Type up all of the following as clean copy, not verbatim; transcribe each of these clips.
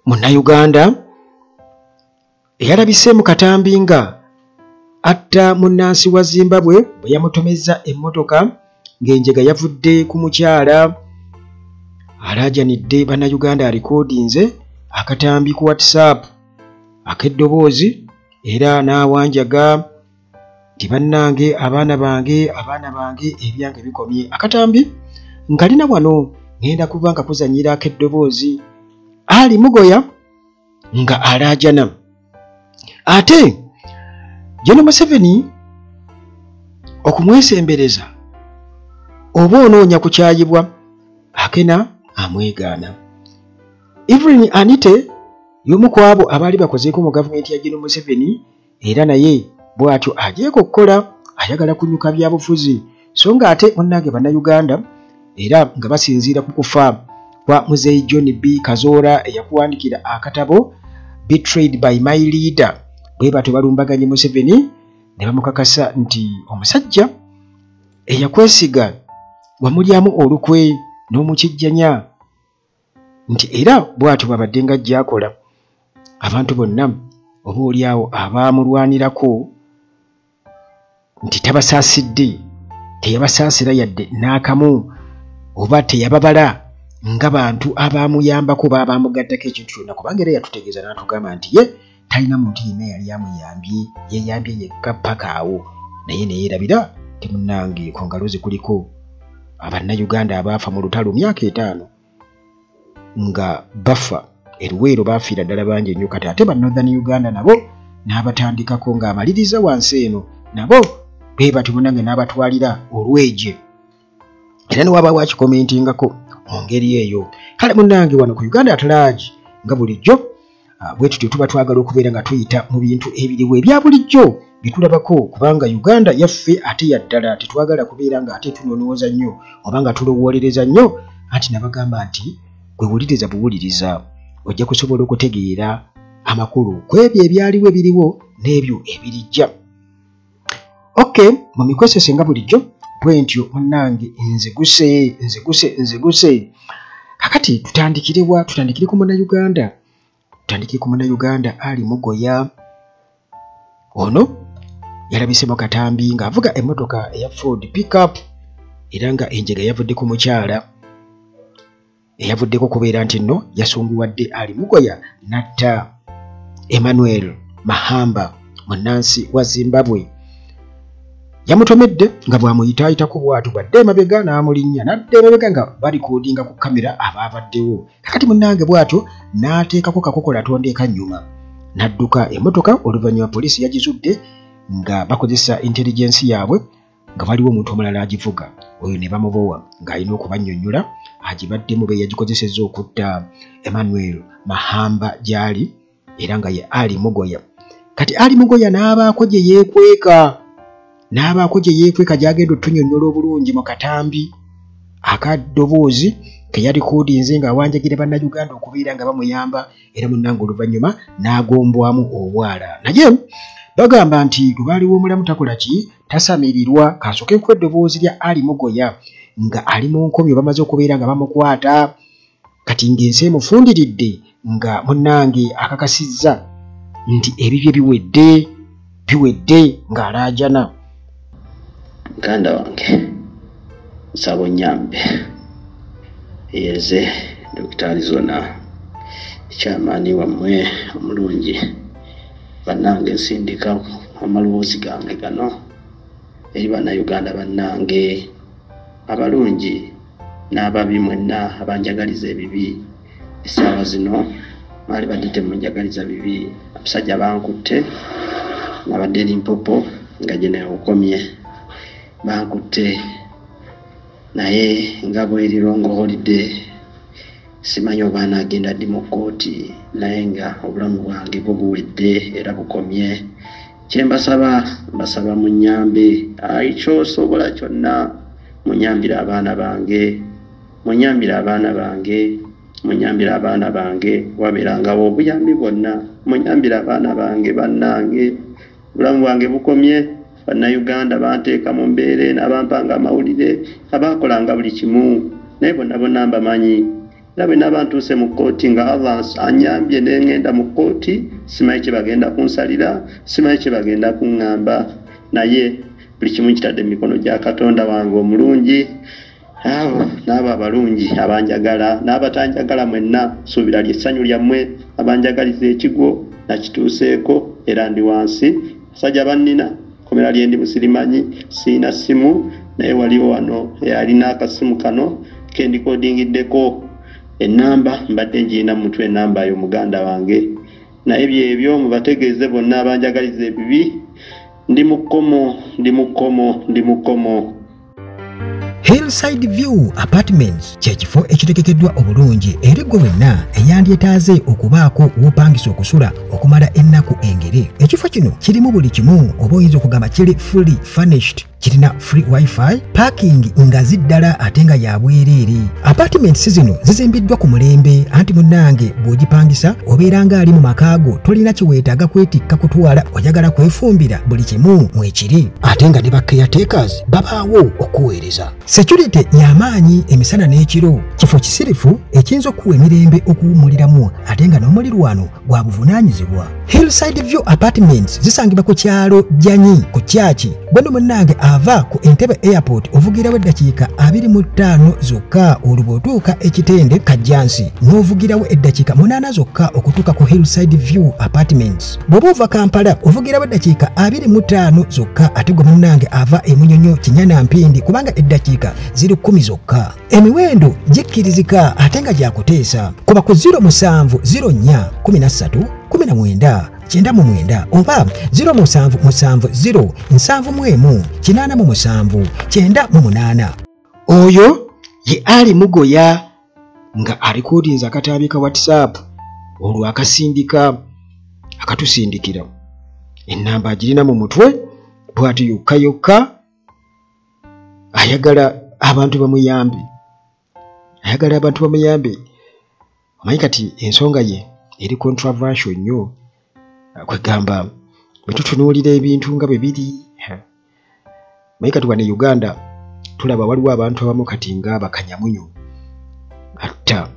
Munnayuganda eyalabise mu katambi nga atta munnansi wa Zimbabwe bwe yamutomeza emmotoka ng'enjega yavudde ku mukyala. Alaajanidde bannayuganda alikodinze akatambi ku WhatsApp ak'eddoboozi era n'awanjaga nti bannange abaana bange ebyange bikomye. Akatambi nkalina wano ngenda kuba nga kuzanyira ak'eddoboozi Ali Mugoya nga alaajana. Ate General Museveni okumwesembereza oba onoonya kukyayibwa akena amwegaana. Evelyn Anite y'omu ku abo abaali bakozeeko mu gavumenti ya General Museveni era naye bw'atyo ajeeko okukola ayagala kunyuka byabufuzi so nga ate munnange bannayuganda era nga basinziira ku kufa kwa Muzeeyi John B. Kazoora eyakuwandikira akatabo Betrayed by My Leader bwe batyo balumbaganye Museveni ne bamukakasa nti omusajja eyakwesiga wamulyamu olukwe n'omukijjanya nti era bw'atyo babadde nga ajjaakola abantu bonna oba oliawo abaamulwanirako nti tabasaasidde teyabasaasira yadde n'akamu oba teyababala nga bantu abaamuyambako baabamugaddako ekintu kyonna kubanga era yatutegeeza n'atugamba nti ye talina muntu yenna yali amuyambye yeyambye yekka paka awo naye neyeerabira temunnange ku ngalo ze kuliko abannayuganda abaafa mu lutalo myaka 5 nga bafa eruweero baafiira ddala bangi ennyo kati ate ba Northern Uganda nabo n'abatandikako ng'amaliriza wansi eno nabo bwe batyo munnange n'abatwalira olweje era ne wabaawo akikomentingako mu ngeri eyo. Kale munnange wano ku Uganda at large nga bulijjo bwe tutyo tuba twagala okubeera nga tuyita mu bintu ebiriwo ebya bulijjo bye tulabako kubanga Uganda yaffe ate yaddala tetwagala kubeera nga ate tunonooza nnyo oba nga tulowoolereza nnyo anti nabagamba nti gwe wuliriza buwuliriza ojja kusobola okutegeera amakulu ku ebyo ebyaliwo ebiriwo n'ebyo ebirijja. Okay, mu mikozese nga bulijjo bwe ntyo munnange nziguse kakati tutandikire ku munnayuganda Ali Mugoya. Ono yalabise mu katambi ng'avuga emmotoka eya Ford pickup era nga enjega yavudde ku mukyala eyavuddeko kubeera nti nno yasunguwadde Ali Mugoya natta Emmanuel Mahamba munnansi wa Zimbabwe. Yamutomedde nga bw'amuyitaayitako bw'atu bwadde emabega n'amulinnya nadde emabega nga balikodinga ku kamera abaabaddewo. Kakati munnange bw'atyo n'ateekako kakokola atondeeka nnyuma n'adduka emmotoka oluvannyuma poliisi yagizudde nga bakozesa intelligence yaabwe nga waliwo omuntu omulala agivuga oyo ne bamubowa ng'alina okubannyonnyola agibaddemu be yagikozesezza okutta Emmanuel Mahamba gy'ali era nga ye Ali Mugoya. Kati Ali Mugoya n'abaako gye yeekweka gy'agenda otunnyonnyola obulungi mu katambi akaddoboozi ke yalikodinze ng'awanjagira bannayuganda okubeera nga bamuyamba era munnange oluvannyuma n'agombwamu obwala. Naye bagamba nti lubaaliwo omulamu takola ki tasamirirwa. Kasooke ku eddoboozi lya Ali Mugoya nga ali mu nkomyo bamaze okubeera nga bamukwata kati ng'ensi emufundiridde nga munnange akakasizza nti ebibye biwedde ng'alaajana. Muganda wange nsaba onnyambe yeze Dr. Arizona kyamaani wammwe omulungi bannange nsindika amaloboozi gange gano eri bannayuganda bannange abalungi n'ababi mwenna abanjagaliza ebibi. Essaawa zino maali badde temunjagaliza bibi. Abasajja bankutte nabadde Limpopo nga gye neokomye bankutte naye nga bwerirongo holiday simanyi oba anaagenda ddi mu kkooti naye nga obulamu bwange bwo buwedde era bukomye. Kyembasaba mbasaba munnyambe kyosobola kyonna munyambire abaana bange wabeerangawo obuyambi bwonna munyambire abaana bange bannange obulamu bwange bukomye. Bannayuganda banteeka mu mbeera n'abampanga amawulire abaakolanga buli kimu naye bonna mbamanyi era bwe naba ntuuse mu kkooti nga Allah anyambye ne ngenda mu kkooti simanyi kye bagenda kunsalira simanyi kye bagenda kuŋŋamba naye buli kimu kitadde mu mikono gya Katonda wange omulungi abo n'abo abalungi abanjagala n'abatanjagala mwenna suubira ly'essanyu lyammwe abanjagaliza ekigo nakituuseeko era ndi wansi basajja bannina komera lyendi musirimanyi siina ssimu naye waliwo wano eyalina akasimu kano kendikodingiddeko ennamba mbadde njirina mu mutwe ennamba yo muganda wange naye byebyo mubategeeze bonna abanjagaliza ebibi ndi mu kkomo Hillside View Apartments kyekifo ekitegekeddwa obulungi eri gwe wenna eyandyetaaze okubaako w'opangisa okusula okumala ennaku engere. Ekifo kino kirimu buli kimu oba oyinza okugamba kiri fully furnished. Kirina free wifi, parking nga ziddala ate nga ya bwereere. Apartments zino zizimbiddwa ku mulembe anti munnange bw'ogipangisa obeera ng'ali mu makaago tolina kiweetaaga kwetikka kutwala oyagala kwefumbira buli kimu mwekiri ate nga ne ba caretakers babaawo okuweereza. Security y'amaanyi emisana n'ekiro. Kifo kisirifu ekiyinza okuwa emirembe okuwummuliramu ate nga n'omulirwano gwa buvunaanyizibwa. Hillside View Apartments zisangibwa ku kyalo Janyi ku Kyaki. Bw'eno munnange ava ku Entebbe Airport ovugirawo eddakiika 25 zokka olubootuuka ekitende Kajjansi n'ovugirawo eddakiika 8 zokka okutuuka ku Hillside View Apartments. Bw'oba ova Kampala ovugirawo eddakiika 25 zokka ate gwe munnange ava e Munyonyo Kinyana Mpindi kubanga eddakiika ziri 10 zokka. Emiwendo gikkirizika ate nga gyakuteesa. Kuba ku 0704 13 19 99 oba 0770 oyo ye Ali Mugoya nga alikodinza akataabi ka WhatsApp olwo akasindika akatusindikira ennamba agirina mu mutwe bw'ati yokka ayagala abantu bamuyambe omanyi kati ensonga ye eri controversial nnyo kwegamba bwetutunuulira ebintu nga bwe biri omanyi kati wano e Uganda tulaba waliwo abantu abamu kati nga abakanyamunyu atta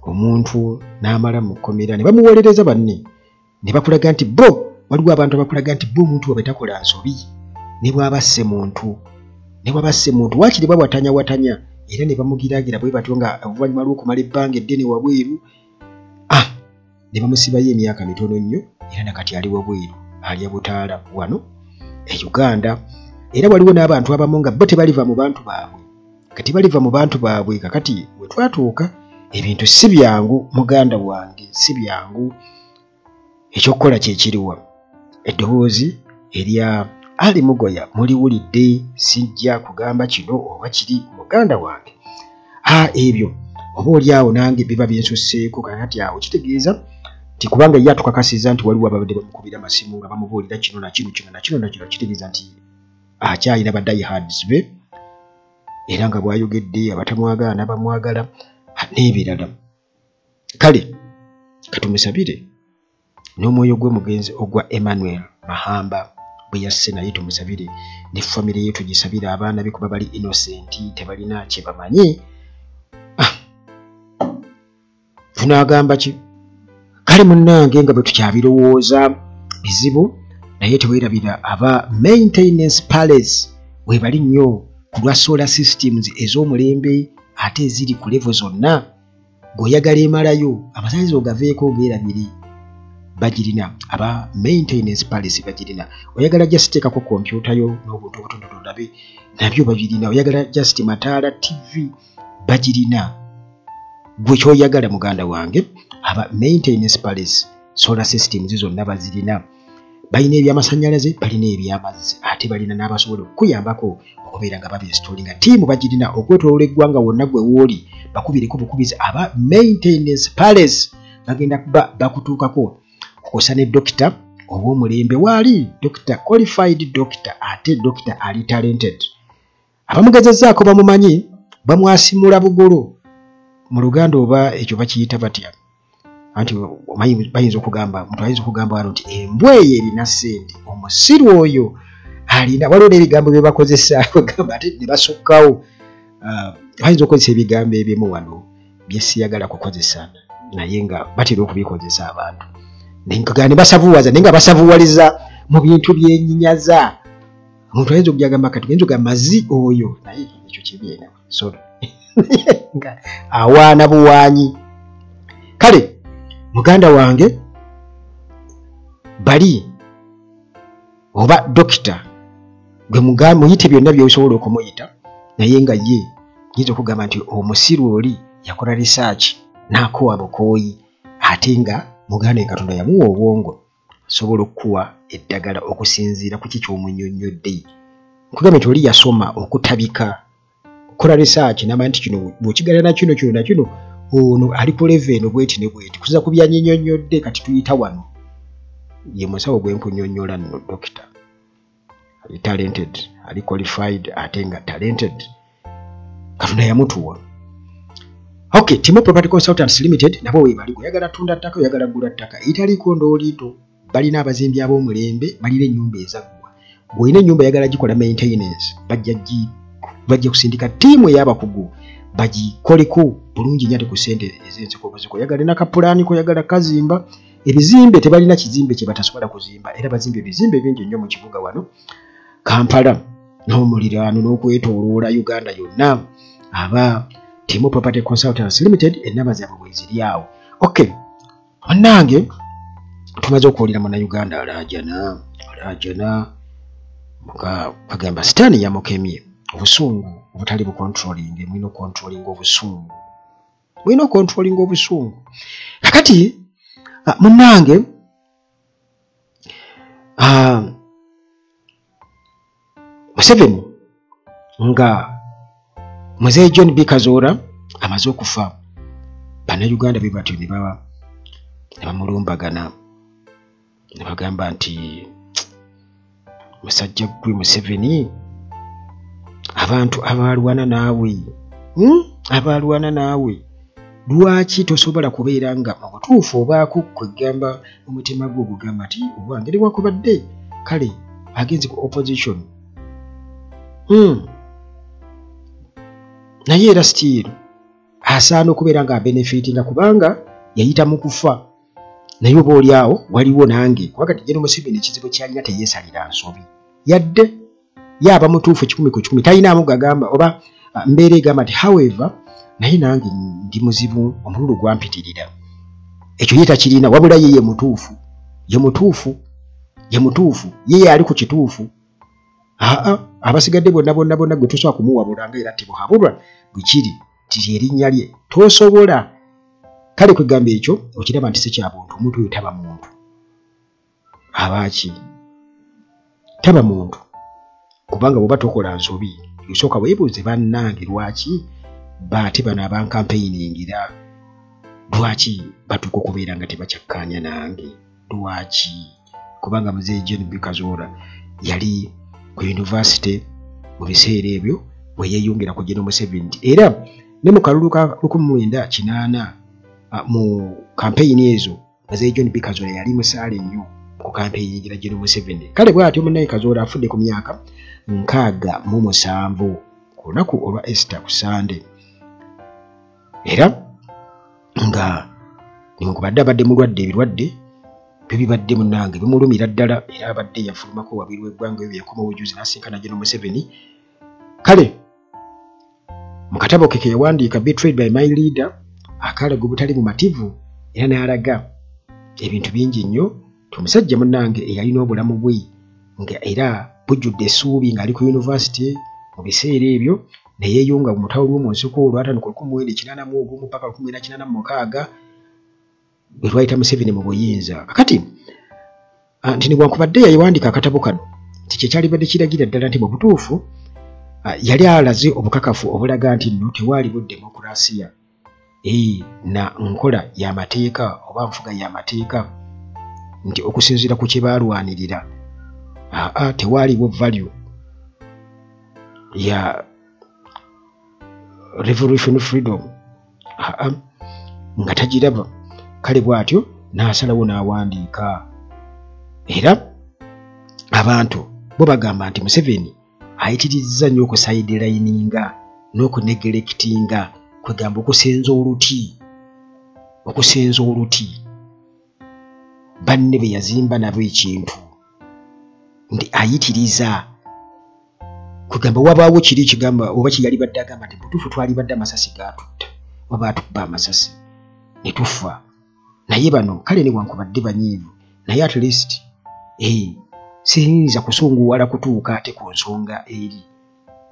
omuntu n'amala mu kkomera ne bamuwolereza banne ne bakulaga nti bo waliwo abantu abakulaga nti bo omuntu bwe takola nsobi ne bw'abasse muntu waakiri babwatanya era ne bamugiraagira bwe batyo nga oluvannyuma lw'okumala ebbanga eddene wabweru ne bamusibayo emyaka mitono nnyo era nakati ali wabweru ali abutaala wano e Uganda. Era waliwo n'abantu abamu nga bo tebaliva mu bantu baabwe kati baliva mu bantu baabwe kakati we twatuuka ebintu si byangu muganda wange si byangu ekyokukola kyekiriwa eddoboozi erya Ali Mugoya muliwulidde sijja kugamba kino oba kiri muganda wange ebyo oba oliawo nange biba byensusseeko kakati awo kitegeeza nti kubanga ye atukakasiza nti waliwo ababadde bamukubira amasimu nga bamubuulira kino nakino kitegeeza nti akyalina badiehards be era nga bw'ayogedde abatamwagala n'abamwagala n'ebirala. Kale katumusabire n'omwoyo gwe mugenzi ogwa Emmanuel Mahamba bwe yasse naye tumusabire ne famire ye tugisabire abaana be kuba bali innocent tebalina kye bamanyi. Tunaagamba ki? Kale munnange nga bwe tukyabirowooza bizibu naye teweerabira aba maintenance palace we bali nnyo ku lwa solar systems ez'omulembe ate eziri ku level zonna bw'oyagala emalayo amasanyalaze ogaveeko geerabiri bagirina aba maintenance palace bagirina oyagala just teekako kompyuta yo n'obuntu obutonotono olabe nabyo babirina oyagala just mataala TV bagirina gwe kyoyagala muganda wange aba maintenance palace solar systems zonna bazirina balina ebyamasanyalaze balina ebyamazzi ate balina n'abasobola okukuyambako okubeera nga babinstallinga tiimu bagirina okwetoloola eggwanga wonna gwe wooli bakubireko bukubizi aba maintenance palace bagenda kuba bakutuukako okukosa ne dokita ow'omulembe waali dokita qualified doctor ate dokita ali talented abamugezezzaako bamumanyi bamwasimula bugolo mu Luganda oba ekyo bakiyita batya anti bayinza okugamba omuntu ayinza okugamba wano nti embwa eyo erina ssente omusiru oyo alina waliwo n'ebigambo bye bakozesa bagamba ate ne basukkawo bayinza okukozesa ebigambo ebimu wano bye siyagala kukozesa naye nga batera okubikozesa abantu ne basavuwaza naye nga basavuwaliza mu bintu byennyinyaza omuntu ayinza okujagamba kati genzo gamazi oyo naye ekyo kibyena sorry nga awaana buwaanyi kale muganda wange bali oba dokita gwe muyite byonna byosobola okumuyita naye nga ye yinza okugamba nti omusiru oli yakola research n'akowa bukooyi ate nga muganda Katonda yamuwa obwongo asobola okuwa eddagala okusinziira ku kiki omunnyonnyodde nkugamba nti oli yasoma okutabika kola research n'amanya nti kino bw'okigalana kino na kino ono ali ku level eno bweti ne bweti kuza ku byannyonnyodde kati tuyita wano ye musawo gwenkunyonnyola nno dokita ali talented ali qualified ate nga talented Katonda yamutuwa. Okay, Timo Property Consultants Limited nabo webali oyagala tunda ttaka oyagala gula ttaka italiko ndolito balina abazimbi ab'omulembe balina ennyumba ezaggwa bw'olina ennyumba yagala gikola maintenance bajja kusindika ttiimu ey'abakugu bagikoleko bulungi nnyo ate ku ssente ez'ensikoziko oyagala nakapulaani koyagala kazimba ebizimbe tebalina kizimbe kye batasobola kuzimba era bazimba ebizimbe bingi nnyo mu kibuga wano Kampala n'omuliraano n'okwetooloola Uganda yonna aba Timo Property Consultants Limited ennamba zaabwe bwe ziri awo. Okay, munnange tumaze okuwulira Munnayuganda alaajana kagamba sitaani yamukemye obusungu obutali bucontrolling mwino controlling obusungu kakati munnange Museveni nga Mzee John B. Kazoora amaze okufa Bannayuganda be batyo ne bamulumbagana ne bagamba nti musajja gwe Museveni abantu abalwana naawe lwaki tosobola kubeera nga mu butuufu obaako kwegamba omutima gwo gugamba nti obwange wakubadde kale agenze ku opposition naye era still asaana okubeera nga abenefitinga kubanga yayita mu kufa naye oba oli awo waliwo nange kubanga General Museveni ekizibu kyalina teyeesalira nsobi yadde yaba mutuufu 10/10 talinamu gagamba oba mbeera egamba nti however naye nange ndi muzibu omululu gwampitirira ekyo ye takirina wabula ye mutuufu ye ali ku kituufu abasigadde bonna gwe tosobola kumuwabula nga era tibuhabulwa bwekiri tiri erinnya lye tosobola kale kwegamba ekyo okiraba nti si kya buntu omuntu oyo taba muntu abaaki taba muntu kubanga bw'oba tokola nsobi osooka weebuuze bannange lwaki baate bano abankampeyiningira lwaki batuuka okubeera nga tebakyakkaanya nange lwaki kubanga Mzee John B. Kazoora yali ku university mu biseera ebyo bwe yeeyungira ku General Museveni era ne mu kalulu ka 1980 mu kampeyini ezo Mzee John B. Kazoora yali musaale nnyo ku kampeyini gira General Museveni kale bw'atyo munnaye Kazoora afudde ku myaka 67 ku lunaku olwa Easter ku Sande era nga nikubadde abadde mulwadde ebirwadde bibadde munnange bimulumira ddala era abadde yafulumako wabiri w'eggwanga ebyo yakoma obujuzi n'asinkana General Museveni kale mu katabo ke yawandiika Betrayed by my leader akalaga obutali bumativu era n'alaga ebintu bingi nnyo omusajja munnange eyalina obulamu bwe nga era bujjudde essuubi ng'ali ku university mu biseera ebyo ne yeeyunga mu mutawo lw'omunsiko olwatandika 1981 mpaka 1986 bwe lwayita Museveni mu buyinza kakati nti newankubadde yayiwandika akatabo kano nti kyekyalibadde kiragira ddala nti mu butuufu yali alaze obukakafu obulaga nti nno tewaaliwo demokulasiya na nkola y'amateeka oba nfuga y'amateeka nti okusinziira ku kye baalwanirira tewaaliwo value ya revolution freedom nga tagiraba kale bw'atyo n'asalawo n'awandiika era abantu bo bagamba nti Museveni ayitirizza nnyo okusidelininga n'okunegelectinga kwegamba okusenza oluti banne be yazimba nabo ekintu ndi ayitiriza kwegamba wabaawo kiri kigamba oba kiyali badde agamba nti butuufu twali badde amasasi gaatutta oba atubba amasasi ne tufa naye bano kale ne wankubadde banyiivu naye at least siyinza kusunguwala kutuuka ate ku nsonga eri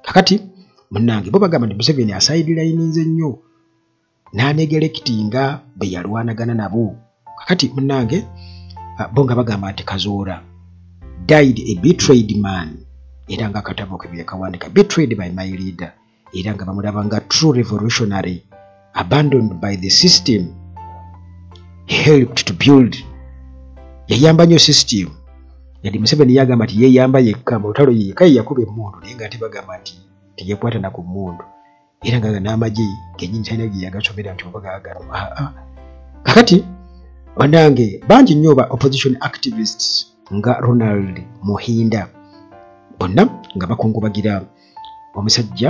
kakati munnange bo bagamba nti Museveni asidelininze nnyo n'anegerekitinga be yalwanagana nabo kakati munnange bo nga bagamba nti Kazola died a betrayed man era nga akatabo ke byakawandika betrayed by my leader era nga bamulaba nga true revolutionary abandoned by the system helped to build yayamba nnyo system yali Museveni yagamba nti yeyamba yekka mu lutalo yekka yakuba emmundu naye nga ate bagamba nti teyekwata na ku mmundu era nga n'amagye genyini talina gye yagasomera nti oba gaagano kakati bannange bangi nnyo ba opposition activists nga Ronald Muhinda bonna nga bakungubagira omusajja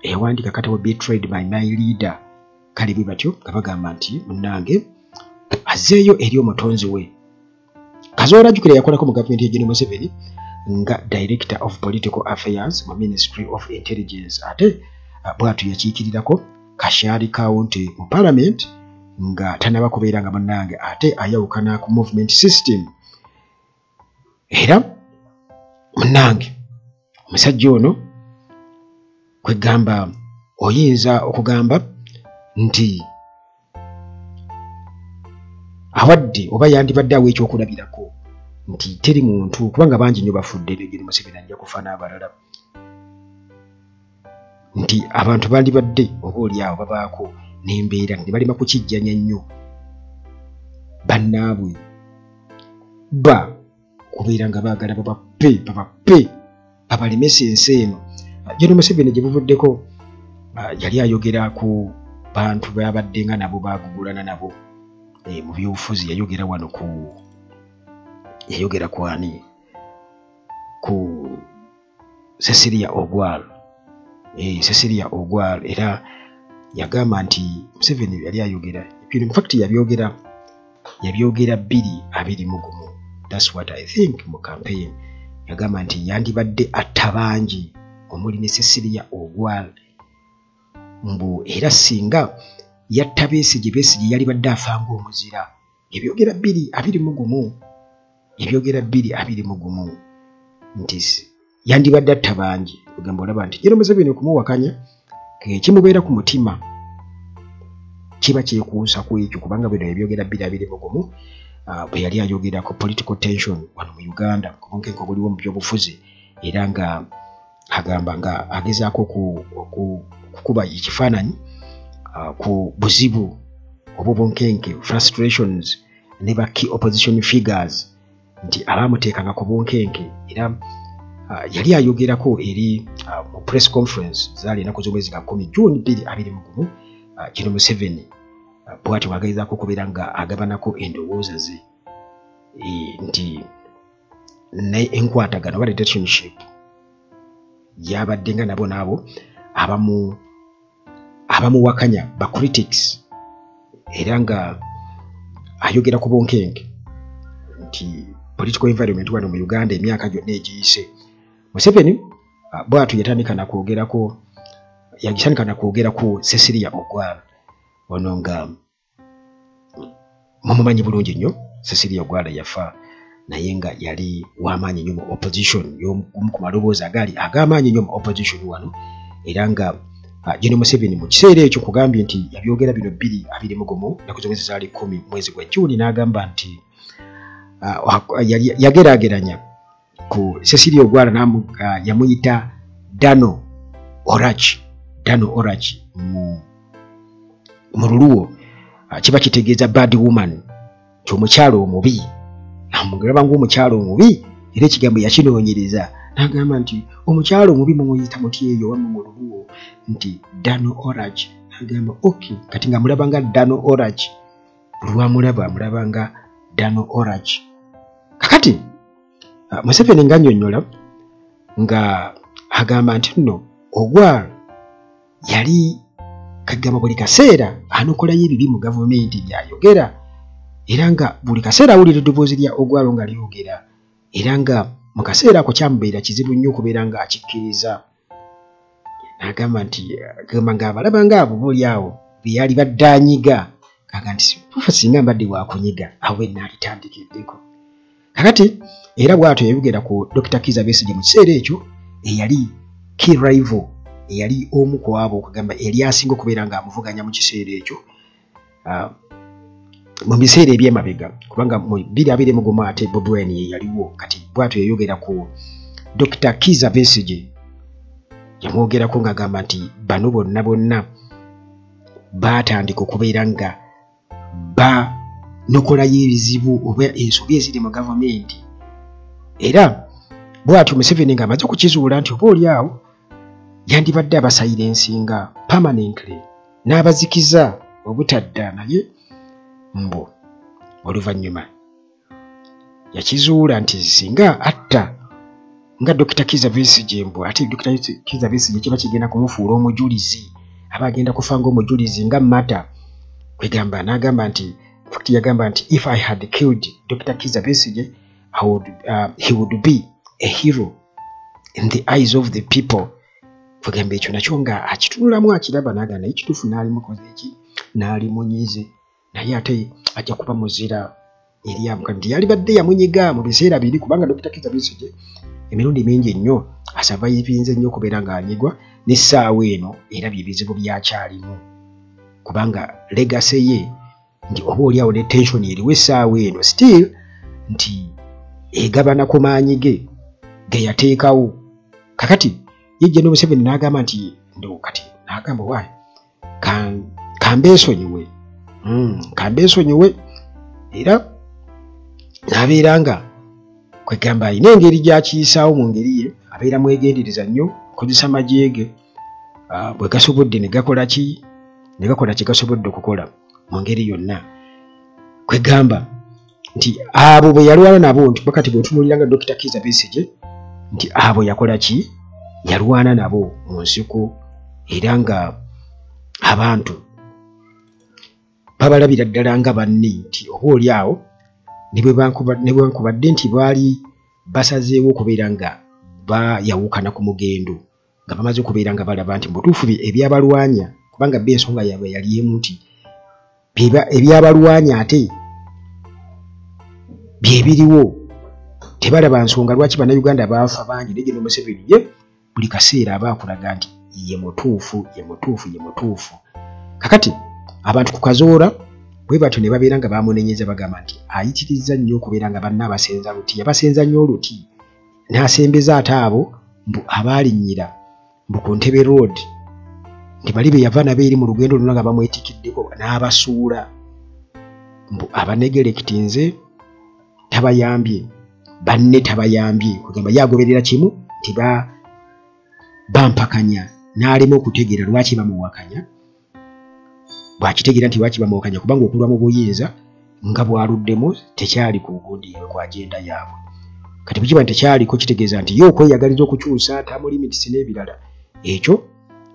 eyawandiika akatabo betrayed by my leader kale bwe batyo nga bagamba nti munnange azeeyo eri omutonzi we Kazola ajjukira yakolako mu gavumenti ya General Museveni nga Director of Political Affairs mu Ministry of Intelligence ate bwatu yakiikirirako Kashari County mu Parliament nga tanaba kubeera nga munnange ate ayawukana ku movement system era munnange omusajja ono kwegamba oyinza okugamba nti awadde oba yandibadde awo ekyokulabirako nti teri muntu kubanga bangi nnyo bafudde General Museveni ajja kufa n'abalala nti abantu bandibadde oba oli awo babaako n'embeera ne balima kukijjanya nnyo bannaabwe kubeera nga baagala babape abalemesa ensi eno General Museveni gye buvuddeko yali ayogera ku bantu babadde nga nabo baagugulana nabo mu byobufuzi yayogera wano yayogera ku ani ku Cecilia Ogwal era yagamba nti Museveni yali ayogera in fact yabyogera 2:21 that's what I think mu campaign yagamba nti yandibadde attabangi omuli ne Cecilia Ogwal mbu era singa yatta Besigye yali badde afanga omuzira ebyogera 2:21 nti yandibadde attabangi kugamba olaba nti General Museveni okumuwakanya kimubeera ku mutima kiba kyekuusa ku ekyo kubanga bino ebyogera 2:21 bwe yali ayogera ku political tension wano mu Uganda kubonkenga obuliwo mu byobufuzi era nga agamba nga agezaako kukuba ekifaananyi ku buzibu obubonkenke frustrations ne ba key opposition figures nti abamuteekanga ku bunkenke era yali ayogerako eri mu press conference zaali ennaku z'omwezi ga 10 June 2021 General Museveni bw'ati wagezaako okubeera nga agabanako endowooza ze nti enkwatagano oba relationship yabadde nga nabo n'abo abamuwakanya ba critics era nga ayogera ku bonkenke nti political environment wano mu Uganda emyaka gyonna egiyise Museveni bw'atu yatandika na kwogera ku Cecilia Ogwal ono nga mumumanyi bulungi nnyo Cecilia Ogwal yafa naye nga yali w'amaanyi nnyo mu opposition y'omu ku maloboozi ag'amaanyi nnyo mu opposition wano era nga General Museveni mu kiseera ekyo kugambye nti yabyogera bino 2:21 ennaku z'omwezi zaali 10 mwezi gwa June n'agamba nti yageraageranya ku Cecilia Ogwal yamuyita Dano Orach mu luluwo kiba kitegeeza bad woman ky'omukyalo omubi amugamba ng'omukyalo omubi era ekigambo yakinoonyereza n'agamba nti omukyalo omubi mumuyita muti eyo wamu mu luluwo nti Dano Orach n'agamba okay kati nga mulaba nga Dano Orach lwamulaba amulaba nga Dano Orach kakati Museveni nga annyonnyola nga agamba nti nno Ogwal yali kagamba buli kaseera anokolayo ebibi mu gavumenti byayogera era nga buli kaseera awulira eddoboozi lya Ogwalo nga lyogera era nga mu kaseera ako kyamubeera kizibu nnyo okubeera nga akikkiriza. N'agamba nti gamba ng'abalaba ng'abo booli awo bye yali baddaanyiga kaga nti tufa singa mbadde waakunyiga awo naalitandikiddeko. Kakati era bw'atyo yayogera ku Dr. Kizza Besigye mu kiseera ekyo eyali key rival eyali omu ku abo okugamba eri asinga okubeera ng'amuvuganya mu kiseera ekyo mu biseera eby'emabega kubanga mu 2025 ate Bobi Wine ye yaliwo. Kati bw'atyo yayogera ku Dr. Kizza Besigye yamwogerako ng'agamba nti bano bonna baatandika okubeera nga banokolayo ebizibu oba ensobi eziri mu gavumenti era bw'atyo Museveni ng'amaze okukizuula nti oba oli awo yandibadde abasayirensinga permanently n'abazikiza obutadda naye mbu oluvannyuma yakizuula nti singa atta nga Dr. Kizza Besigye mbu ate Dr. Kizza Besigye kiba kigenda kumufuula omujulizi aba agenda kufa ng'omujulizi nga Mata kwegamba n'agamba nti fakti yagamba nti if I had killed Dr. Kizza Besigye he would be a hero in the eyes of the people. Kwegamba ekyo nakyo nga akitunulamu akiraba n'agamba naye kituufu n'alimukoze eki n'alimunyize naye ate ajja kuba muzira eri amukandi yalibadde yamunyiga mu biseera biri kubanga Dr. Kizza Besigye emirundi mingi nnyo asavayivinze nnyo okubeera ng'anyigwa n'essaawa eno era bye bizibu byakyalimu kubanga legase ye nti oba oliawo ne tension eriwo essaawa eno still nti egabana ku maanyi ge yateekawo. Kakati yejja no Museveni n'agamba nti ndo kati n'agamba waayi kambeesonyiwe kambeesonyiwe era n'abeera nga kwegamba alina engeri gy'akiyisaawo mu ngeri ye abeera mwegendereza nnyo kozesa magye ge bwe gasobodde ne gakola kye gasobodde okukola mu ngeri yonna. Kwegamba nti abo bwe yalwana nabo nti bakati bw'otunuulira nga Dr. Kizza Besigye nti abo yakola ki yalwana nabo mu nsiko era nga abantu babalabira ddala nga banne nti oba oli awo ne bwankubadde nti baali basazeewo okubeera nga bayawukana ku mugendo nga bamaze okubeera nga balaba nti mutuufu ebyabalwanya kubanga bba ensonga yaabwe yali emu nti ebyabalwanya ate byebiriwo tebalaba nsonga lwaki bannayuganda baafa bangi ne General Museveni ye buli kaseera aba akulaga nti ye mutuufu. Kakati abantu ku Kazoora bwe batyo ne babeera nga bamunenyeza bagamba nti ayitiriza nnyo okubeera nga banna abasenza luti yabasenza nnyo oluti n'asembeza ate abo mbu abaalinnyira mbu ku Ntebe Road nti bali be yava nabo eri mu lugendo luno nga bamwetikiddeko n'abasuula mbu abanegerekiti nze tabayambye banne tabayambye kugamba yagoberera kimu nti bampakanya n'alema okutegeera lwaki bamuwakanya bw'akitegeera nti lwaki bamuwakanya kubanga okulwa mu buyinza nga bwaluddemu tekyali ku bugundiirwe ku agenda yaabwe. Kati bukiba nti tekyaliko kitegeeza nti ye okweyagaliza okukyusa tamu limits n'ebirala ekyo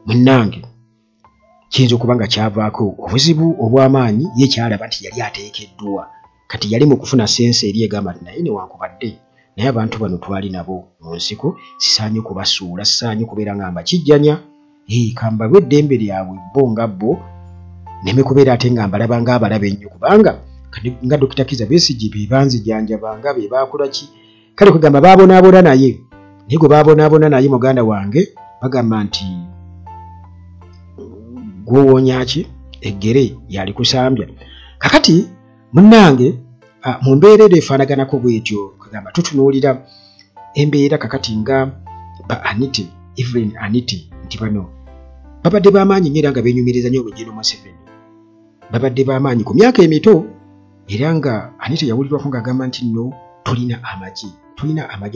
munnange kiyinza okuba nga kyavaako obuzibu obw'amaanyi ye kyalaba nti yali ateekeddwa kati yali mu kufuna sense eri egamba nti naye newankubadde naye abantu bano twali nabo mu nsiko sisaanye kubasuula sisaanye kubeera nga mbakijjanya kambalwe eddembe lyabwe bo nga bo nemekubeera ate nga mbalaba ng'abalaba ennyo kubanga nga Dr. Kizza Besigye be banzijanjabanga be baakola ki kale kugamba baabonaabona naye naye gwe baabonaabona naye muganda wange bagamba nti gwowonya ki eggere yali kusambya. Kakati munnange mu mbeera ero efaanaganako bwetyo kugamba tutunuulira embeera kakati nga ba Anite Evelyn Anite nti bano babadde b'amaanyi nnyo era nga beenyumiriza nnyo General Museveni babadde b'amaanyi ku myaka emito era nga Anite yawulirwako ng'agamba nti nno tulina amagye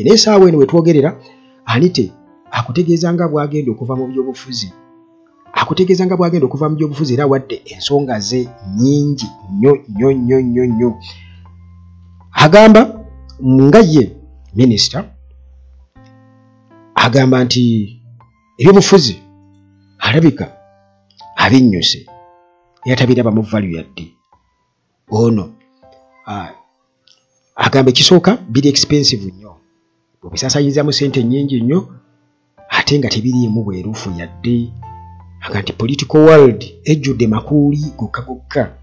naye essaawa eno we twogerera Anite akutegeeza nga bw'agenda okuva mu byobufuzi era wadde ensonga ze nnyingi nnyo agamba nga ye minisita agamba nti ebyobufuzi alabika abinnyuse era tabiraba mu value yadde. Ono agamba ekisooka biri expensive nnyo, bw'obisaasaanyizaamu ssente nnyingi nnyo ate nga tebiriimu bweruufu yadde. Aga nti political world ejjudde makuuli gokka gokka,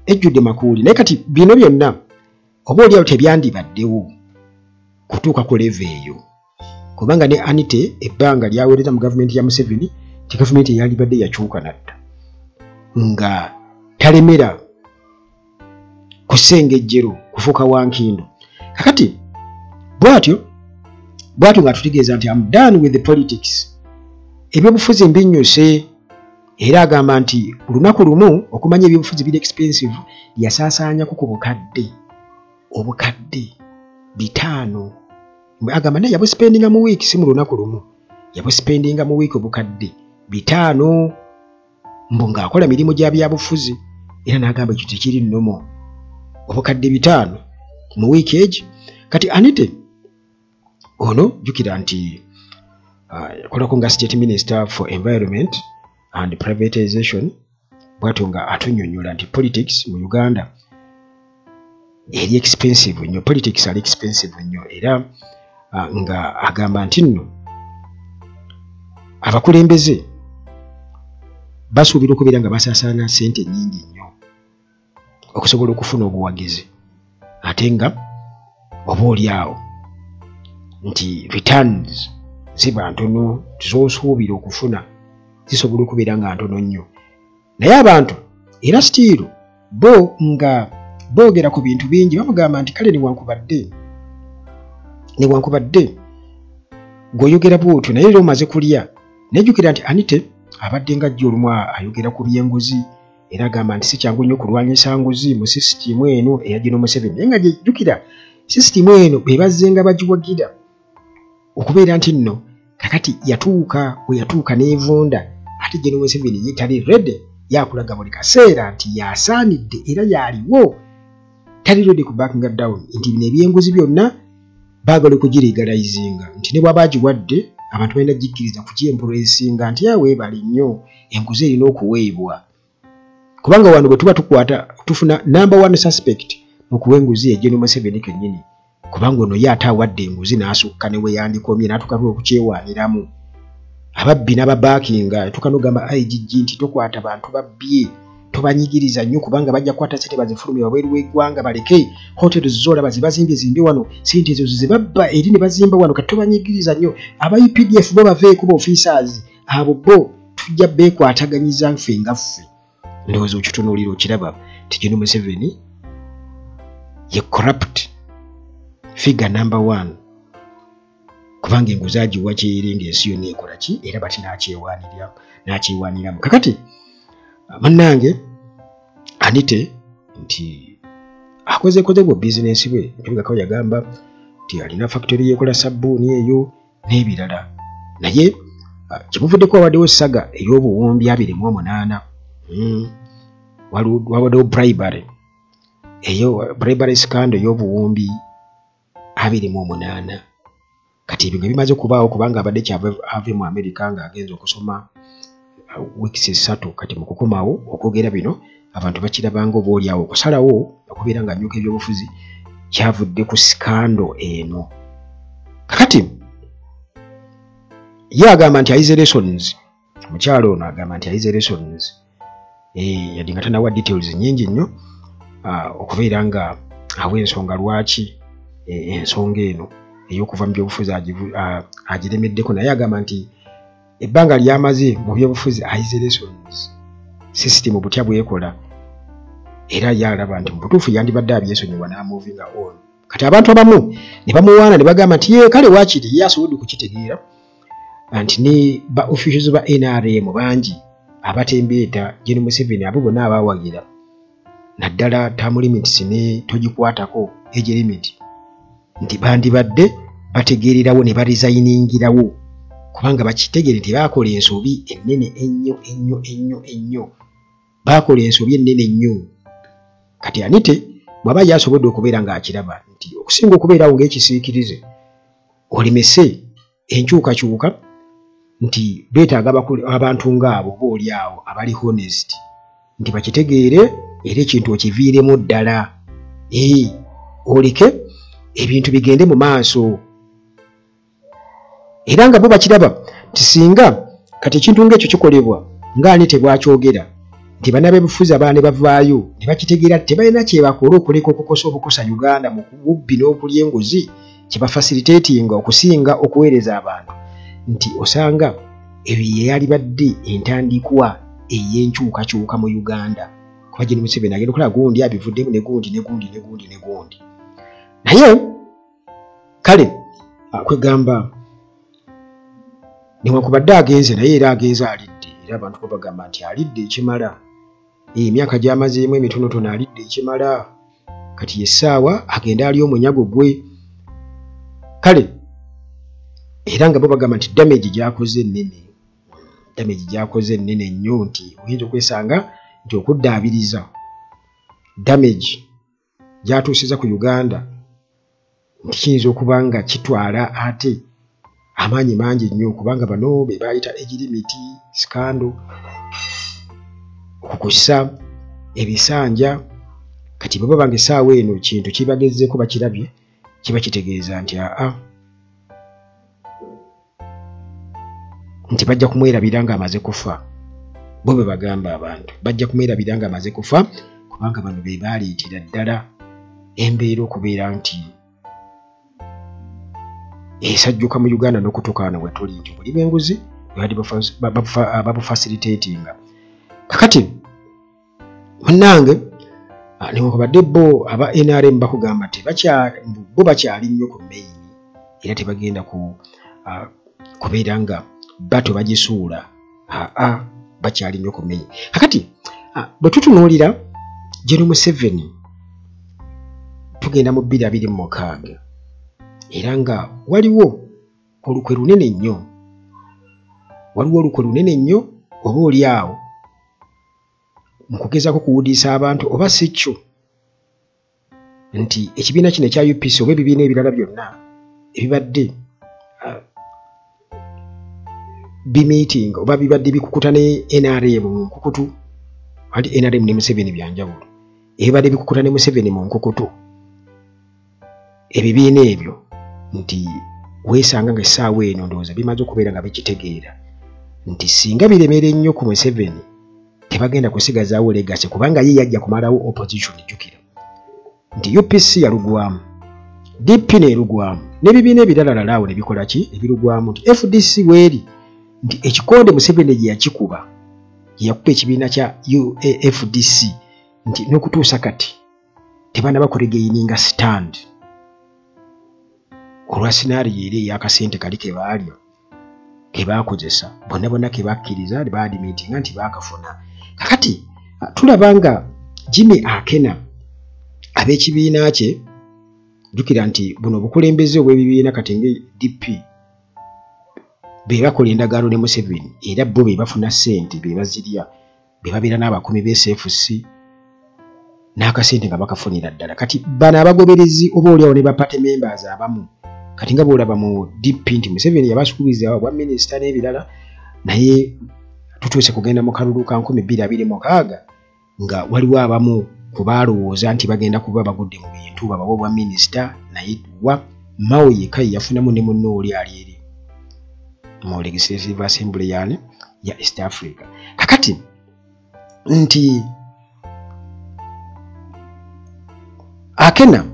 ejjudde makuuli. Naye kati bino byonna oba oliawo tebyandibaddewo kutuuka ku leve eyo, kubanga ne Anite ebbanga lyaweereza mu gavumenti ya Museveni ti gavumenti eyalibadde yakyuka nadda nga talemera kusengejjero kufuuka wankindo. Kakati bwatyo nga tutegeeza nti I'm done with the politics, ebyobufuzi mbinnyuse. Era agamba nti olunaku lumu okumanya ebyobufuzi biri expensive yasaasaanyako ku obukadde 5. Agamba naye yabuspendinga mu wiiki, si mu lunaku lumu, yabuspendinga mu wiiki obukadde 5 mbu ng'akola mirimu gya byabufuzi. Era n'agamba ekyo tekiri nnomo, obukadde 5 mu wiiki egi. Kati Anite ono jjukira nti yakolako nga State Minister for Environment and Privatization, bwatyo nga atunnyonnyola nti politics mu Uganda eri expensive nnyo, politics ali expensive nnyo. Era nga agamba nti nno abakulembeze basuubira okubeera nga basaasaana ssente nnyingi nnyo okusobola okufuna obuwagizi, ate nga oba oliawo nti returns ziba ntono, z'osuubira okufuna zisobola okubeera nga ntono nnyo. Naye abantu era still bo nga boogera ku bintu bingi, bamugamba nti kale newankubadde ng'oyogera bw'otyo naye era omaze kulya. Nejjukira nti Anite abadde nga ajja olumu ayogera ku by'enguzi, era agamba nti si kyangu nnyo kulwanyisa nguzi mu sisitimu eno eya General Museveni. Naye nga jjukira sisitimu eno be bazze nga bagiwagira okubeera nti nno kakati we yatuuka n'evunda, ate General Museveni ye tali ready, yakulaga buli kaseera nti yasaanidde era yaliwo, tali ready ku backing down, nti bino ebyenguzi byonna baagala okugiriigalayizinga, nti ne bw'aba agiwadde abantu balina gikkiriza kugyempulesinga nti weebale nnyo, enguzi erina okuweebwa. Kubanga wano bwe tuba tufuna number 1 suspect mu kuwa enguzi General Museveni kennyini, kubanga ono ye ate awadde enguzi n'asukka ne we yandikomye n'atuuka okukyewaaniramu. Ababbi n'ababaakinga tukanogamba IGG nti tokwata bantu babbye, tobanyigiriza nnyo kubanga bajja kukwata ssente bazifulumye wabweru w'eggwanga, baleke hotels z'olaba zibazimbye wano, ssente ezo zibabba eri ne bazimba wano, kati tobanyigiriza nnyo. Aba UPDF bo baveeko ba officers abo bo tujja beekwataganyiza ffe nga ffe. Ndowooza okitunuulira okiraba nti General Museveni ye corrupt figure number 1, kubanga enguzi agiwa kyeri ng'ensi yonna ekola ki era bati n'akyewaaniramu. Kakati mannange Anite nti akozekoze bwa bizinesi bwe, ebigako yagamba nti alina factory yekola sabbuuni eyo n'ebirala, naye kimuvuddeko awaddewo saga ey'obuwumbi 28. Wabaddewo bribery scandal ey'obuwumbi 28. Kati ebyo nga bimaze okubaawo kubanga abadde kyava ave mu America ng'agenza okusoma weeks 3. Kati mu kukomawo okwogera bino abantu bakirabanga oba oliawo okusalawo okubeera nga nnyuka ebyobufuzi kyavudde ku scandal eno. Kakati ye agamba nti ayize lessons, omukyalo ono agamba nti ayize lessons, yadde nga tanawa details nnyingi nnyo okubeera nga awa ensonga lwaki ensonga eno ey'okuva mu byobufuzi agiremeddeko. Naye agamba nti ebbanga lyamaze mu byobufuzi ayize lessons, system butya bwekola, era yalaba nti mu butuufu yandibadde abyesonyiwa n'amovinga on. Kati abantu abamu ne bamuwaana ne bagamba nti ye kale waakiri ye asobodde okukitegeera nti ne ba officials ba NRM bangi abatembeeta General Museveni abo bonna abaawagira naddala term limits ne togikwatako age limit, nti bandibadde bategeererawo ne baresigniningirawo kubanga bakitegeere nti baakola ensobi ennene ennyo, baakola ensobi ennene ennyo. Kati Anite bw'aba yasobodde okubeera ng'akiraba nti okusinga okubeerawo ng'ekisiikirize olimese enkyukakyuka nti beetaaga abantu ng'abo booli awo abali honest nti bakitegeere era ekintu okiviiremu ddala oleke ebintu bigende mu maaso era nga bo bakiraba nti singa kati ekintu ng'ekyo kikolebwa ng'ani tebwakyogera nti bannabebufuzi abaana ne bavaayo ne bakitegeera tebalina kyebakola okuleka okukosa obukosa Uganda mu bubbi n'okulya enguzi kyebafacilitatinga okusinga okuweereza abantu nti osanga ebyo yeyali badde entandikwa ey'enkyukakyuka mu Uganda kuba Gen. Museveni agenda okulaba gundi abivuddemu ne gundi naye kale kwegamba newankubadde agenze naye era agenze alidde era abantu bagamba nti alidde ekimala emyaka gy'amazeemu emitonotono alidde ekimala kati essaawa agenda ali omunyago gwe kale era nga bo bagamba nti damage gyakoze nnene nnyo nti oyinza okwesanga nti okuddaabiriza damage gyatuusiza ku Uganda nti kiyinza okuba nga kitwala ate amaanyi mangi nnyo kubanga bano be bayita egirimiti skando okukusa ebisanja kati bwe baba ng'essaawa eno kintu kibagezzeko bakirabye kiba kitegeeza nti nti bajja kumwerabira ng'amaze kufa bo be bagamba abantu bajja kumwerabira ng'amaze kufa kubanga bano be baaleetera ddala embeera okubeera nti esajjuka mu Uganda n'okutuuka wano we tuli nti buli bw'enguzi babufacilitatinga kakati munnange newankubadde bo aba NRM bakugamba nti bo bakyali nnyo ku meyini era tebagenda kubeera nga bato bagisuula bakyali nnyo ku meyini kakati bwe tutunuulira Gen. Museveni tugenda mu 2026 era nga waliwo olukwe lunene nnyo oba oli awo mu kugezaako kuwudiisa abantu oba si kyo nti ekibiina kino ekya UPC oba ebibiina ebirala byonna ebibadde bimiiting oba bibadde bikukuta ne NRM mu nkukutu anti NRM ne Museveni byanjawulo ebibadde bikukuta ne Museveni mu nkukutu ebibiina ebyo nti weesanga ng'essaawa eno ndowooza bimaze okubeera nga bikitegeera nti singa biremera ennyo ku Museveni tebagenda kusigazaawo legasi kubanga ye yajja kumalawo opposition jjukira nti UPC yalugwamu DP n'erugwamu n'ebibiina ebirala lalaawo ne bikola ki ebirugwamu nti FDC weeri nti ekikonde Museveni gye yakikuba yakuba ekibiina kya FDC nti n'okutuusa kati tebanaba kuregeyininga stand olwa sinaariyo eri ey'akasente kali ke baalya ke baakozesa bonna ke bakkiriza ne baadimiitinga nti baakafuna kakati tulaba nga Jimmy Akena ab'ekibiina kye jjukira nti buno obukulembeze obw'ebibiina kati nga DP be bakola endagaano ne Museveni era bo be bafuna ssente be bazirya be babeera n'abakuumi b'SFC n'akasente nga bakafunira ddala kati bano abagoberezi oba oliawo ne bapate members abamu kati nga bw'olaba mu DP nti Museveni yabasuubiza obwa minisita n'ebirala naye tutuuse kugenda mu kalulu ka 2026 nga waliwo abamu kubalowooza nti bagenda kuba bagudde mu bintu babawa obwa minisita naye wa Mao yekka yafunamu ne munno oli ali eri mu Legislative Assembly ya East Africa kakati nti Akena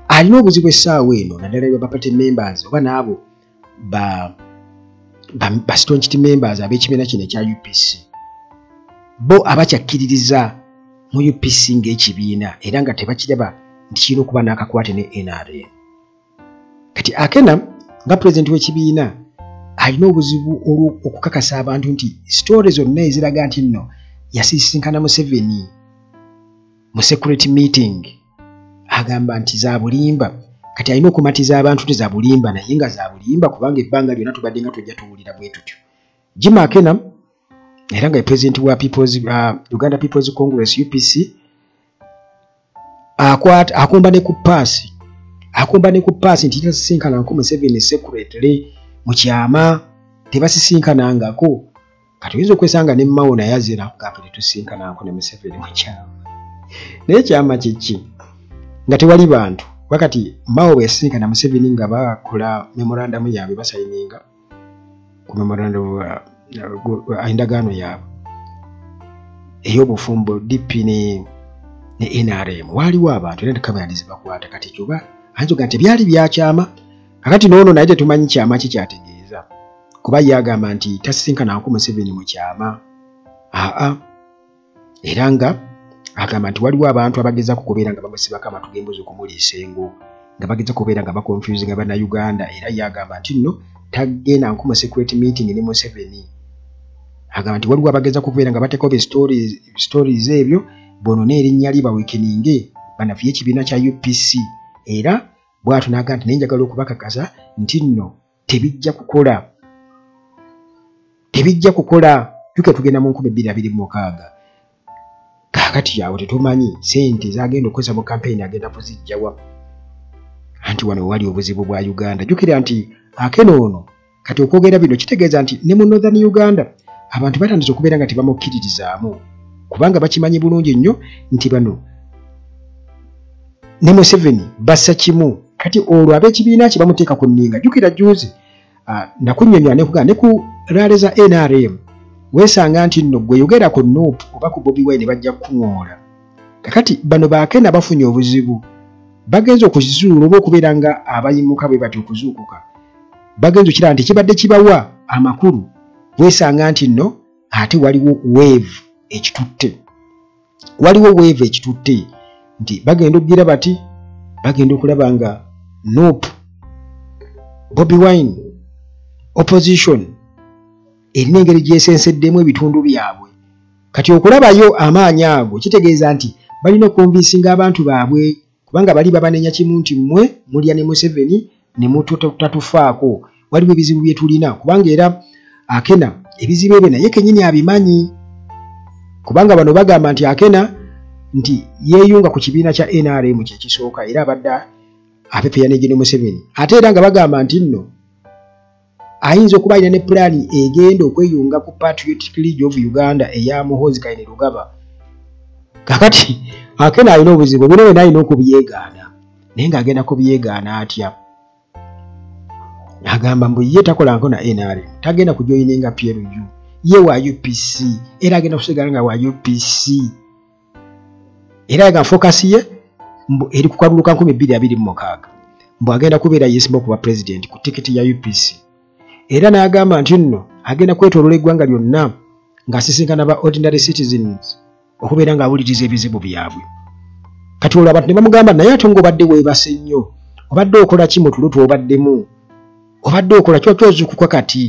alina obuzibu essaawa eno naddala bye bapate members oba n'abo ba staunch members ab'ekibiina kino ekya UPC bo abakyakkiririza mu UPC ng'ekibiina era nga tebakiraba nti kirina okuba n'akakwate ne NRM kati Akena nga pulezidenti w'ekibiina alina obuzibu olw'okukakasa abantu nti story zonna eziraga nti nno yasisinkana Museveni mu security meeting agamba nti za bulimba kati alina okumatiza abantu za bulimba naye nga za bulimba kubanga ebbanga lyonna tubadde nga tujja tuwulira bwe tutyo Jimmy Akena era nga president wa Uganda People's Congress UPC akumba ne ku paasi nti tasisinkana nku Museveni secretary mu kyama tebasisinkanangako kati oyinza okwesanga ne Mao naye azira ngaafe tetusinkanako ne Museveni mu kyama naye ekyama kiki nga tewali bantu wakati Mao bwe yasisinkana Museveni nga bakola memorandum yaabwe basayininga ku memorandum endagaano yaabwe ey'obufumbo DP ne NRM waliwo abantu era nekabayanizi bakwata kati kyoba anjoga nti byali byakyama kakati noono naye tetumanyi kyama kikyategeeza kuba yagamba nti tasisinkanaako Museveni mu kyama era nga agamba nti waliwo abantu abageza kukubeera nga bamusibako amatu g'embuzi okumuliisa engo nga bageza kubeera nga bakonfusinga bannayuganda era yagamba nti nno tagenda nkumu secret meeting ne Museveni agamba nti waliwo abageza kubeera nga bateekawo stories ebyo bonone erinnya liba wekeninge banafiye ekibiina kya UPC era bw'atyo n'agamba nti naye njagala okubakakasa nti nno tebijja kukola tuke tugenda mu 2026 kakati yawo tetumanyi sente zagenda okukozesa mu campaign agenda kuzijjawa anti wano wali obuzibu bwa Uganda jukira nti akenoono kati okwogera bino kitegeeza nti ne mu Northern Uganda abantu batandise okubeera nga tebamukkiririzaamu kubanga bakimanyi bulungi nnyo nti bano ne Museveni bassa kimu kati olwo ab'ekibiina kye bamuteeka ku nninga jukira juzi nakunnyonnyola nekugaa ne ku laale za NRM weesanga nti nno gwe yogera ku Nuupu oba ku Bobi Wine bajja kuŋŋoola kakati bano baakena bafunye obuzibu bagenza okuzizuula oba okubeera nga abayimuka bwe bati okuzuukuka bagenza okiraba nti kibadde kibawa amakulu weesanga nti nno ate waliwo wave ekitutte nti bagenda okugira bati bagenda okulaba nga Nuupu Bobi Wine opposition erina engeri gyesenseddemu ebitundu byabwe kati okulabayo amaanyi ago kitegeeza nti balina okunviisinga abantu baabwe kubanga bali babanenya kimu nti mmwe mulya ne Museveni ne mutatufaako waliwo ebizibu bye tulina kubanga era akena ebizibu ebyo naye kennyini abimanyi kubanga bano bagamba nti akena nti yeeyunga ku kibiina kya NRM kyekisooka era abadde apepeya ne Museveni ate era nga bagamba nti nno ayinza okuba alina ne pulaani egenda okweyunga ku Patriotic League of Uganda eya Muhoozi Kainerugaba kakati akena alina obuzibu bino bwena alina okubyegaana naye ng'agenda kubyegaana atya agamba mbu ye takolanko na NRM tagenda kujoyininga PLU ye wa UPC era agenda kusigala nga wa UPC era nga focus ye mbu eri ku kalulu ka 2026 mbu agenda kubeera yesimba kuba president ku tiketi ya UPC era n'agamba nti nno agenda kwetoloola eggwanga lyonna ng'asisinkana ba ordinary citizens okubeera ng'awuliriza ebizibu byabwe kati olwo abantu ne bamugamba naye ate ng'obadde weebase nnyo obadde okola ki mu tulutu obaddemu obadde okola kyozukuka kati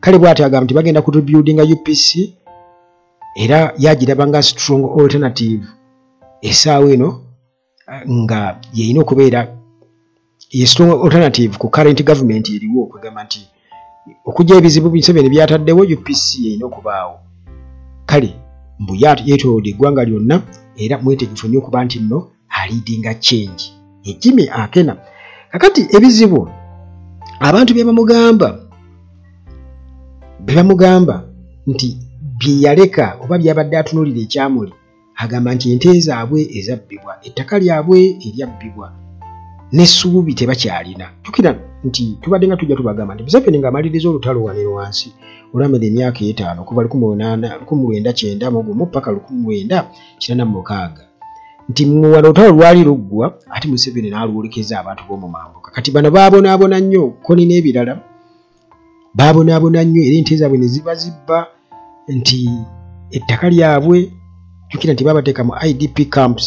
kale bw'ati agamba nti bagenda ku rebuildinga UPC era yagiraba nga strong alternative essaawa eno nga yeyina okubeera ye strong alternative ku current government eriwo okugamba nti okujja ebizibu Museveni byataddewo UPC yeyina okubaawo kale mbu yeetoolodde eggwanga lyonna era mwetegefu nnyo okuba nti nno aliidinga change Jimmy Akena kakati ebizibu abantu bye bamugamba nti bye yaleka oba byabadde atunuulira ekyamuli agamba nti ente zaabwe ezabbibwa ettaka lyabwe eryabbibwa n'essuubi tebakyalina tukira nti tubadde nga tujja tubagamba nti Museveni ng'amaliriza olutalo wanero wansi olamira emyaka 5 kuva 1991 paka 1986 nti wano olutalo lwali luggwa ate Museveni n'aluwolekeza abantu b'omu mambuka kati bano baabonaabona nnyo koni n'ebirala baabonaabona nnyo era ente zaabwe ne ziba zibba nti ettaka lyabwe tukira nti babateeka mu IDP camps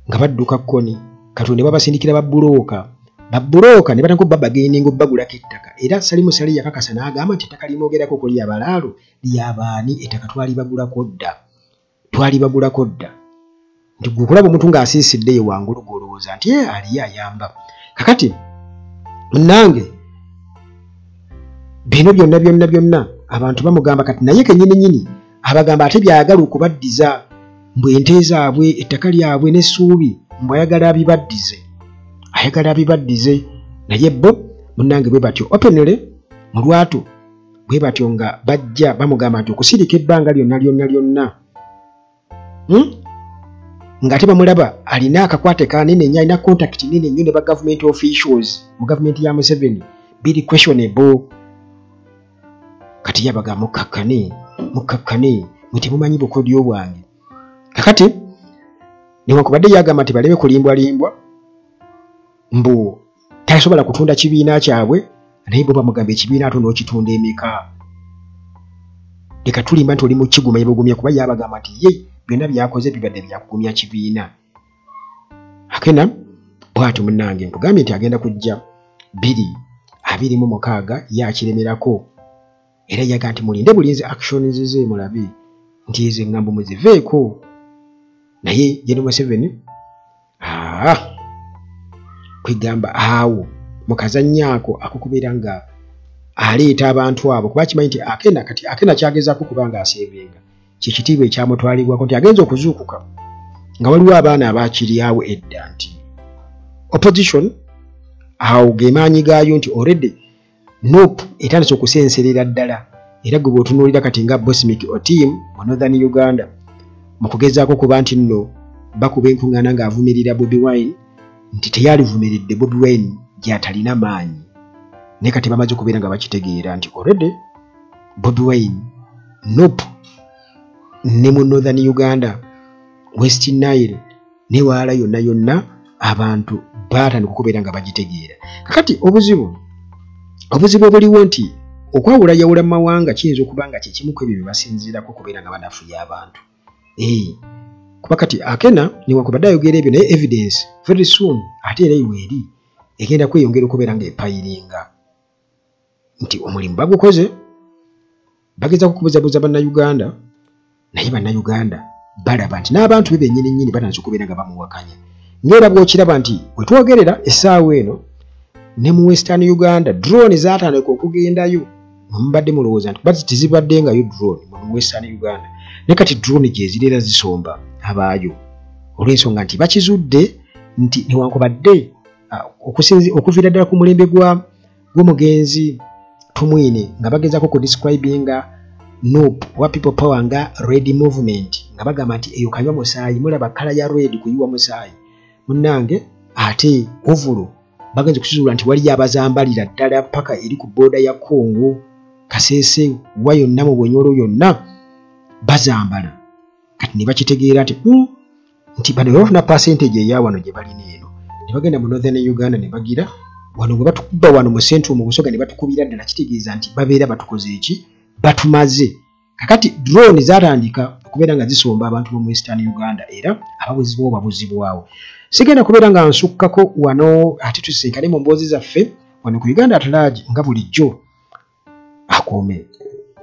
nga badduka koni Katonda babasindikira babbulooka ne batandika babagenda bagulako ettaka era Salimu Sali yakakasa n'agamba nti ettaka limwogerako kuli abalaalo lyabaani ettaka twali bagulako dda nti gwekulaba omuntu ng'asiisiddeyo wangulu gw'olowooza nti aliyo ayamba kakati munnange bino byonna abantu bamugamba kati naye kennyini abagamba ate byayagala okubaddiza mbu ente zaabwe ettaka lyabwe n'essuubi mbu ayagala abibaddize naye bo munnange bwe batyo openly mu lwatu bwe batyo nga bajja bamugamba nti okusirika ebbanga lyonna ng'ate bamulaba alina akakwate kanene nnyo, alina contact nene nnyo ne ba government officials mu gavumenti ya Museveni biri questionable. Kati yabaga mukakkane mwe temumanyi bukodyo bwange. Kakati newankubadde yagamba nti baleme kulimbwalimbwa mbu tasobola kutunda kibiina kyabwe, naye bo bamugamba ekibiina ate n'okitunda emeka. Leka tulimba nti oli mu kiguma yebugumya, kuba yabagamba nti ye byonna byakoze bibadde byakugumya kibiina. Akena bw'atyo munnange nkugambye nti agenda kujja 2026 yakiremerako, era yaga nti mulinde bulinzi actions ze mulabe nti ezo eŋŋambo muziveeko. Naye General Museveni kwegamba awo mukazannyaako akukubeera nga aleeta abantu abo, kuba kimanyi nti Akena kyagezaako kuba nga aseebenga kikitiibwa ekyamutwalibwako nti agenza okuzuukuka nga waliwo abaana abaakiryawo edda nti opposition awo ge maanyi gaayo nti already NUP etandise okusenserera ddala, era gwe bw'otunuulira kati nga Bosmik Otim mu Northern Uganda mu kugezaako kuba nti nno bakuba enkuŋŋaana ng'avumirira Bobi Wine nti teyalivumiridde Bobi Wine gy'atalina maanyi. Naye kati bamaze okubeera nga bakitegeera nti already Bobi Wine NUP ne mu Northern Uganda, West Nile ne waala yonna abantu baatandika okubeera nga bagitegeera. Kakati obuzibu obuliwo nti okwawulayawula mu mawanga kiyinza okuba nga kyekimu ku ebyo bye basinziirako okubeera nga banafuya abantu. Kuba kati Akena newankubadde ayogera ebyo, naye evidence very soon ate era iweeri egenda kweyongera okubeera nga epayiringa nti omulimu bagukoze, bageza kukubuzabuza bannayuganda, naye bannayuganda balaba nti n'abantu be bennyini nnyini batandise okubeera nga bamuwakanya. Ng'era bw'okiraba nti we twogerera essaawa eno ne mu Western Uganda drone zaatandika okugendayo. Mubadde mulowooza nti bazi tezibaddengayo drone mu Western Uganda, ne kati drone gye zirera zisomba abaayo olw'ensonga nti bakizudde nti newankubadde okuviira ddala ku mulembe gw'omugenzi Tumwine nga bagezaako ku describinga NUP wa people power nga red movement, nga bagamba nti eyo kanywa musaayi, mulaba kala ya red kuyiwa musaayi munnange. Ate ovulo bagenze kukizuula nti waliyo abazambalira ddala paka eri ku booda ya Congo, Kasese wa yonna mu Bunyoro yonna bazambala. Kati ne bakitegeera nti bano bafuna percentage eya wano gye balina eno, ne bagenda mu Northern Uganda ne bagira wano bwe batukuba wano mu central mu Busoga ne batukubira ddala, kitegeeza nti babeera batukoze eki, batumaze. Kakati drone zatandika okubeera nga zisomba abantu mu Western Uganda, era ababuzibwawo babuzibwawo. Sigenda kubeera nga nsukkako wano ate tusinkane mu mboozi zaffe wano ku Uganda At Large nga bulijjo. Akome